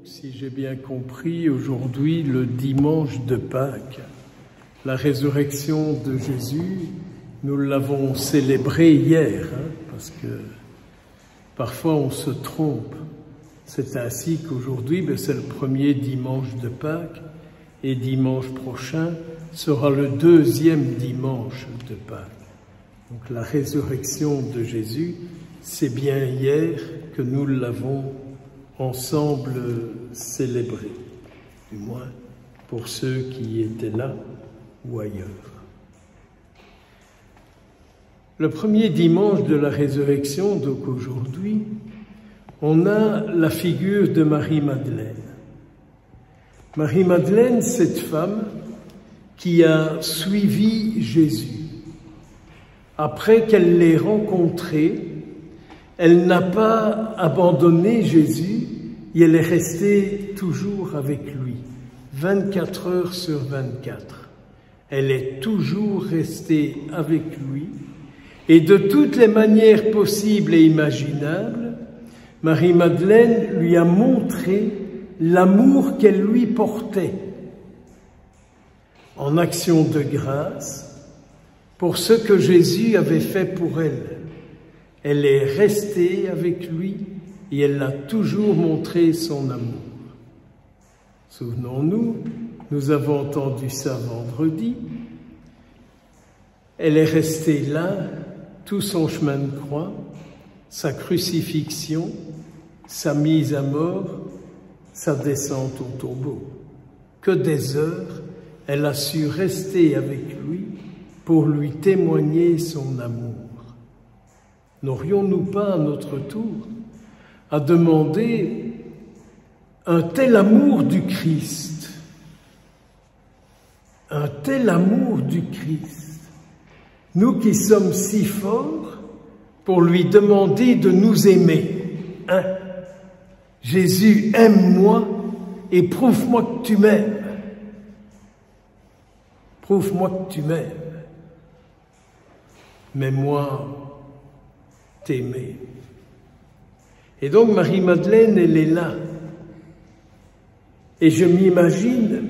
Si j'ai bien compris, aujourd'hui, le dimanche de Pâques, la résurrection de Jésus, nous l'avons célébrée hier, parce que parfois on se trompe. C'est ainsi qu'aujourd'hui, c'est le premier dimanche de Pâques, et dimanche prochain sera le deuxième dimanche de Pâques. Donc la résurrection de Jésus, c'est bien hier que nous l'avons ensemble célébré, du moins pour ceux qui étaient là ou ailleurs. Le premier dimanche de la résurrection, donc aujourd'hui, on a la figure de Marie-Madeleine. Marie-Madeleine, cette femme qui a suivi Jésus. Après qu'elle l'ait rencontré, elle n'a pas abandonné Jésus et elle est restée toujours avec lui, 24 heures sur 24. Elle est toujours restée avec lui et de toutes les manières possibles et imaginables, Marie-Madeleine lui a montré l'amour qu'elle lui portait en action de grâce pour ce que Jésus avait fait pour elle. Elle est restée avec lui et elle a toujours montré son amour. Souvenons-nous, nous avons entendu ça vendredi. Elle est restée là, tout son chemin de croix, sa crucifixion, sa mise à mort, sa descente au tombeau. Que des heures, elle a su rester avec lui pour lui témoigner son amour. N'aurions-nous pas à notre tour à demander un tel amour du Christ, un tel amour du Christ, nous qui sommes si forts pour lui demander de nous aimer. Jésus, aime-moi et prouve-moi que tu m'aimes. Prouve-moi que tu m'aimes. Mais moi, t'aimer. Et donc Marie-Madeleine, elle est là. Et je m'imagine,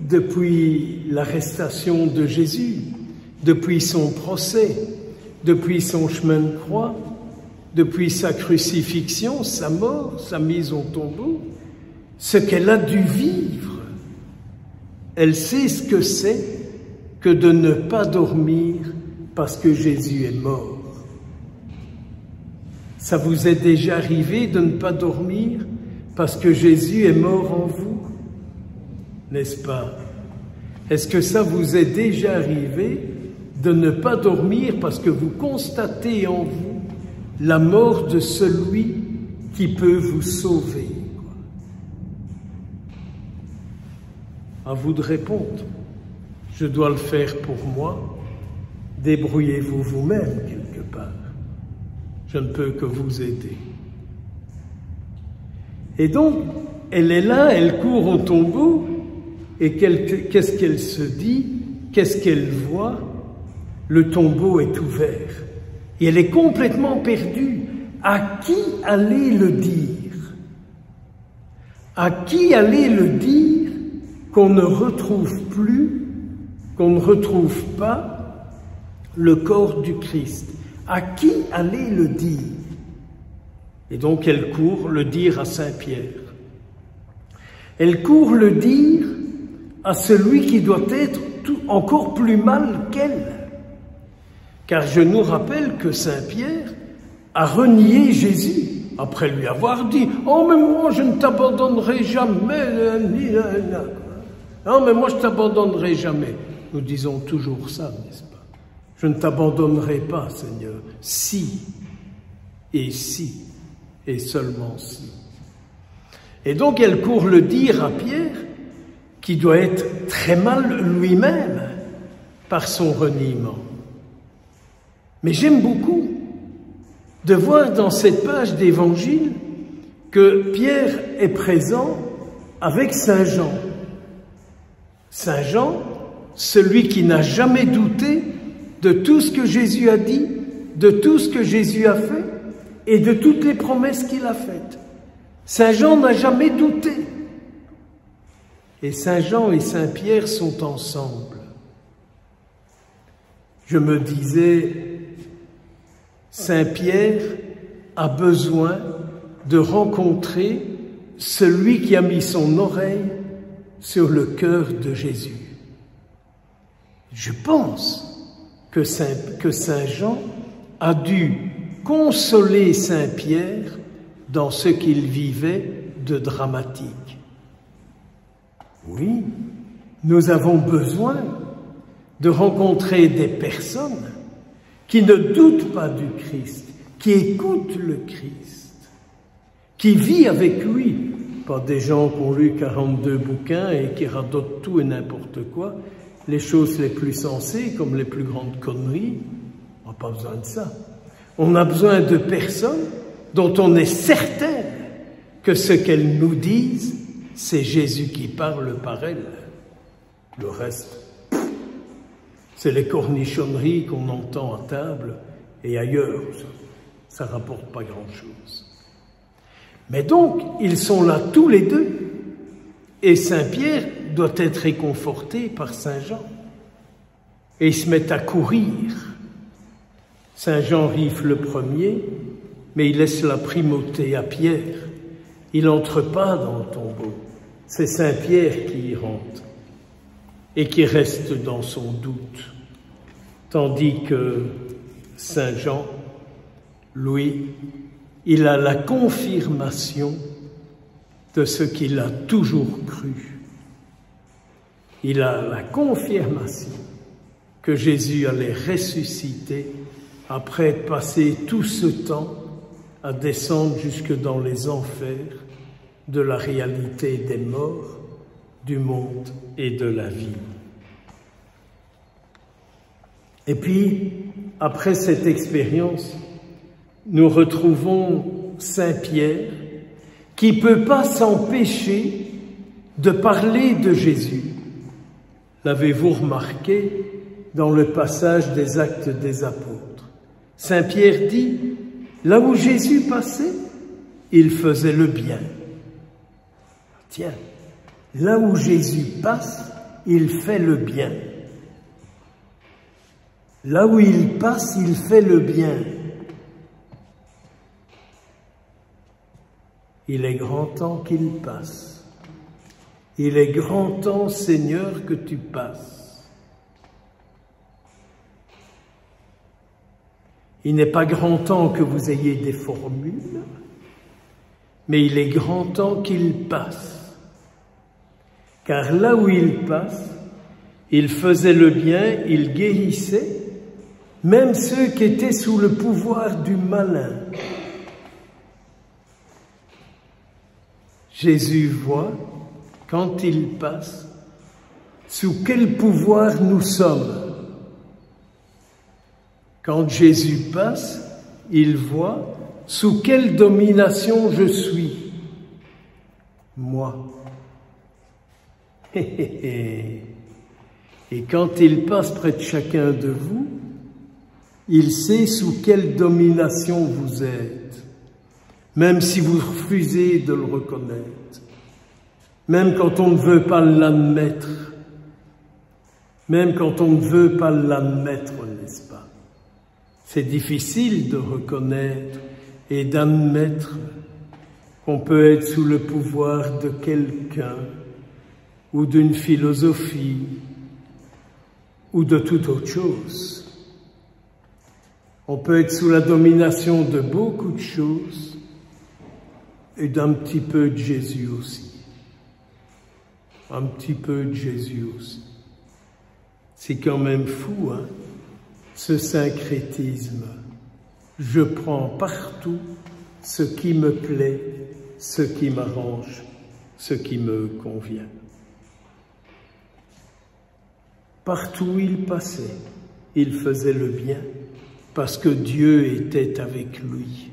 depuis l'arrestation de Jésus, depuis son procès, depuis son chemin de croix, depuis sa crucifixion, sa mort, sa mise au tombeau, ce qu'elle a dû vivre. Elle sait ce que c'est que de ne pas dormir parce que Jésus est mort. Ça vous est déjà arrivé de ne pas dormir parce que Jésus est mort en vous, n'est-ce pas? Est-ce que ça vous est déjà arrivé de ne pas dormir parce que vous constatez en vous la mort de celui qui peut vous sauver? À vous de répondre. Je dois le faire pour moi. Débrouillez-vous vous-même quelque part. Je ne peux que vous aider. Et donc, elle est là, elle court au tombeau, et qu'est-ce qu'elle se dit? Qu'est-ce qu'elle voit? Le tombeau est ouvert. Et elle est complètement perdue. À qui aller le dire? À qui aller le dire qu'on ne retrouve plus, qu'on ne retrouve pas le corps du Christ? À qui aller le dire? Et donc elle court le dire à Saint-Pierre. Elle court le dire à celui qui doit être encore plus mal qu'elle. Car je nous rappelle que Saint-Pierre a renié Jésus après lui avoir dit « Oh, mais moi, je ne t'abandonnerai jamais. Non, mais moi, je ne t'abandonnerai jamais. » Nous disons toujours ça, n'est-ce pas? Je ne t'abandonnerai pas, Seigneur, si, et seulement si. Et donc, elle court le dire à Pierre, qui doit être très mal lui-même par son reniement. Mais j'aime beaucoup de voir dans cette page d'évangile que Pierre est présent avec Saint Jean. Saint Jean, celui qui n'a jamais douté de tout ce que Jésus a dit, de tout ce que Jésus a fait et de toutes les promesses qu'il a faites. Saint Jean n'a jamais douté. et Saint Jean et Saint Pierre sont ensemble. Je me disais, Saint Pierre a besoin de rencontrer celui qui a mis son oreille sur le cœur de Jésus. Je pense que Saint Jean a dû consoler Saint Pierre dans ce qu'il vivait de dramatique. Oui, nous avons besoin de rencontrer des personnes qui ne doutent pas du Christ, qui écoutent le Christ, qui vivent avec lui, pas des gens qui ont lu 42 bouquins et qui radotent tout et n'importe quoi, les choses les plus sensées comme les plus grandes conneries. On n'a pas besoin de ça. On a besoin de personnes dont on est certain que ce qu'elles nous disent, c'est Jésus qui parle par elles. Le reste, c'est les cornichonneries qu'on entend à table et ailleurs. Ça rapporte pas grand-chose. Mais donc, ils sont là tous les deux. Et Saint Pierre doit être réconforté par Saint Jean. Et ils se mettent à courir. Saint Jean rifle le premier, mais il laisse la primauté à Pierre. Il n'entre pas dans le tombeau. C'est Saint Pierre qui y rentre et qui reste dans son doute. Tandis que Saint Jean, lui, il a la confirmation de ce qu'il a toujours cru. Il a la confirmation que Jésus allait ressusciter après être passé tout ce temps à descendre jusque dans les enfers de la réalité des morts, du monde et de la vie. Et puis, après cette expérience, nous retrouvons Saint Pierre qui ne peut pas s'empêcher de parler de Jésus. L'avez-vous remarqué dans le passage des Actes des Apôtres? Saint Pierre dit, là où Jésus passait, il faisait le bien. Tiens, là où Jésus passe, il fait le bien. Là où il passe, il fait le bien. Il est grand temps qu'il passe. Il est grand temps, Seigneur, que tu passes. Il n'est pas grand temps que vous ayez des formules, mais il est grand temps qu'il passe. Car là où il passe, il faisait le bien, il guérissait, même ceux qui étaient sous le pouvoir du malin. Jésus voit, quand il passe, sous quel pouvoir nous sommes. Quand Jésus passe, il voit sous quelle domination je suis. Moi. Et quand il passe près de chacun de vous, il sait sous quelle domination vous êtes, même si vous refusez de le reconnaître, même quand on ne veut pas l'admettre, n'est-ce pas? C'est difficile de reconnaître et d'admettre qu'on peut être sous le pouvoir de quelqu'un ou d'une philosophie ou de toute autre chose. On peut être sous la domination de beaucoup de choses et d'un petit peu de Jésus aussi. Un petit peu de Jésus aussi. C'est quand même fou, hein, ce syncrétisme. Je prends partout ce qui me plaît, ce qui m'arrange, ce qui me convient. Partout où il passait, il faisait le bien, parce que Dieu était avec lui.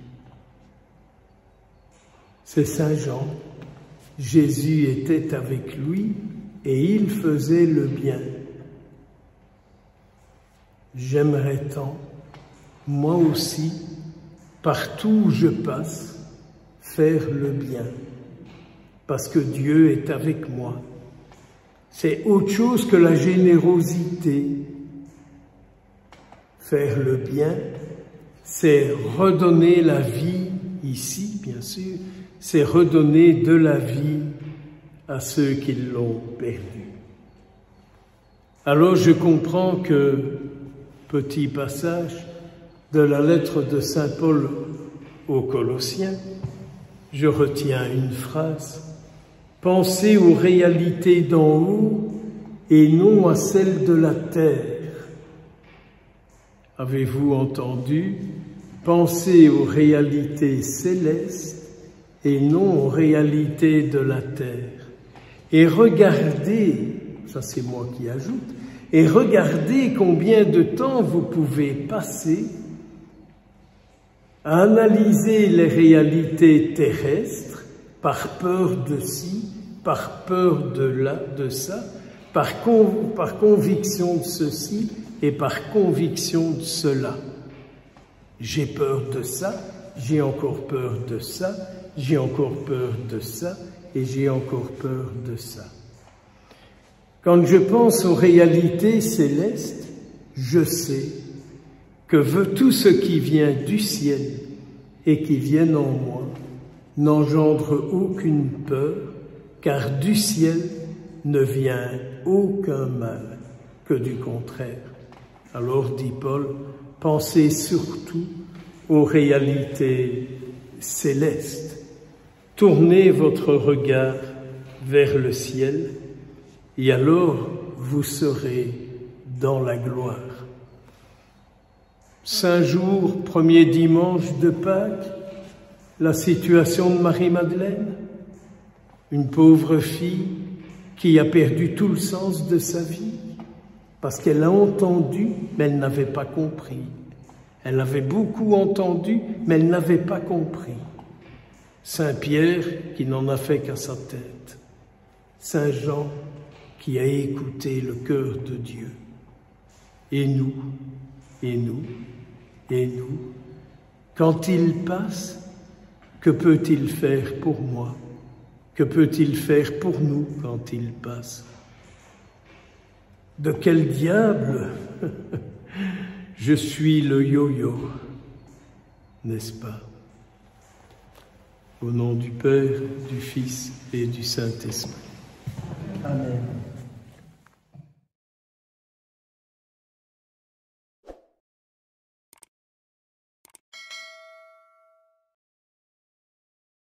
C'est Saint Jean. Jésus était avec lui et il faisait le bien. J'aimerais tant, moi aussi, partout où je passe, faire le bien, parce que Dieu est avec moi c'est autre chose que la générosité. Faire le bien, c'est redonner la vie, ici bien sûr, c'est redonner de la vie à ceux qui l'ont perdu. Alors je comprends que, petit passage de la lettre de saint Paul aux Colossiens, je retiens une phrase: « Pensez aux réalités d'en haut et non à celles de la terre. » Avez-vous entendu? Pensez aux réalités célestes et non aux réalités de la terre. Et regardez, ça c'est moi qui ajoute, et regardez combien de temps vous pouvez passer à analyser les réalités terrestres par peur de ci, par peur de là, de ça, par conviction de ceci et par conviction de cela. J'ai peur de ça, j'ai encore peur de ça, j'ai encore peur de ça et j'ai encore peur de ça. Quand je pense aux réalités célestes, je sais que tout ce qui vient du ciel et qui vient en moi n'engendre aucune peur, car du ciel ne vient aucun mal, que du contraire. Alors, dit Paul, pensez surtout aux réalités célestes. Tournez votre regard vers le ciel, et alors vous serez dans la gloire. Saint jour, premier dimanche de Pâques, la situation de Marie-Madeleine, une pauvre fille qui a perdu tout le sens de sa vie, parce qu'elle a entendu, mais elle n'avait pas compris. Elle avait beaucoup entendu, mais elle n'avait pas compris. Saint Pierre, qui n'en a fait qu'à sa tête. Saint Jean, qui a écouté le cœur de Dieu. Et nous, et nous, et nous, quand il passe, que peut-il faire pour moi? Que peut-il faire pour nous quand il passe? De quel diable je suis le yo-yo, n'est-ce pas? Au nom du Père, du Fils et du Saint-Esprit. Amen.